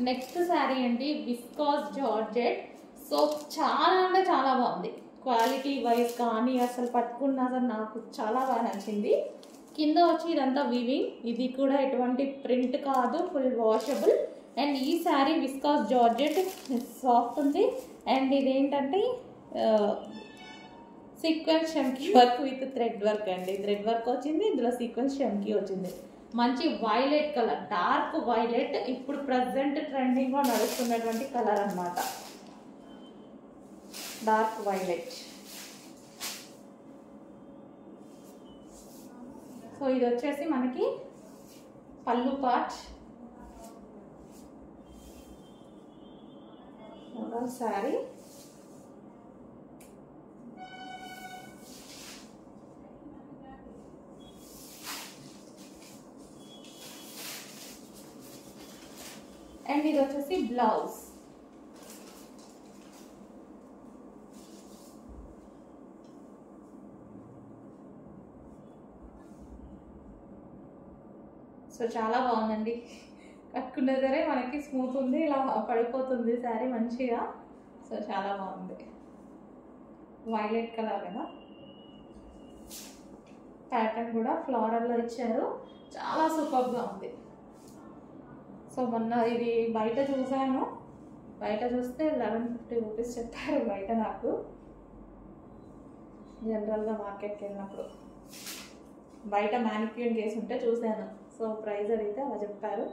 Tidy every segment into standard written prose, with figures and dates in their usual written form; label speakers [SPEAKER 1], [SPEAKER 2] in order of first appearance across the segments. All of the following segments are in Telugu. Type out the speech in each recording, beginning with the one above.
[SPEAKER 1] నెక్స్ట్ శారీ అండి విస్కాస్ జార్జెట్. సో చాలా అంటే చాలా బాగుంది, క్వాలిటీ వైజ్ కానీ అసలు పట్టుకున్నా అసలు నాకు చాలా బాగా నచ్చింది. కింద వచ్చి ఇదంతా వీవింగ్, ఇది కూడా ఎటువంటి ప్రింట్ కాదు, ఫుల్ వాషబుల్. అండ్ ఈ శారీ విస్కాస్ జార్జెట్ సాఫ్ట్ ఉంది. అండ్ ఇదేంటంటే సీక్వెన్స్ షమ్కీ వర్క్ విత్ థ్రెడ్ వర్క్ అండి. థ్రెడ్ వర్క్ వచ్చింది, ఇందులో సీక్వెన్స్ షమ్కీ వచ్చింది. మంచి వైలెట్ కలర్, డార్క్ వైలెట్, ఇప్పుడు ప్రజెంట్ ట్రెండింగ్లో నడుస్తున్నటువంటి కలర్ అన్నమాట, డార్క్ వైలెట్. సో ఇది వచ్చేసి మనకి పళ్ళు పార్ట్. శారీ అండ్ ఇది వచ్చేసి బ్లౌజ్. సో చాలా బాగుందండి, కట్టుకున్న సరే మనకి స్మూత్ ఉంది, ఇలా పడిపోతుంది శారీ మంచిగా. సో చాలా బాగుంది, వైలెట్ కలర్ కదా, ప్యాటర్న్ కూడా ఫ్లోరల్లో ఇచ్చారు, చాలా సూపర్గా ఉంది. సో మొన్న ఇది బయట చూసాను, బయట చూస్తే 1150 రూపీస్ చెప్పారు బయట. నాకు జనరల్గా మార్కెట్కి వెళ్ళినప్పుడు బయట మ్యానిక్యూర్ చేసి ఉంటే చూశాను. సో ప్రైస్ అడిగితే అలా చెప్పారు.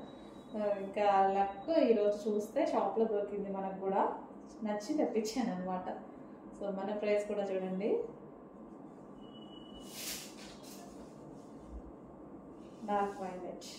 [SPEAKER 1] ఇంకా లక్ ఈరోజు చూస్తే షాప్లో దొరికింది మనకు కూడా, నచ్చి తెప్పించాను అనమాట. సో మన ప్రైస్ కూడా చూడండి, డార్క్ వైలెట్.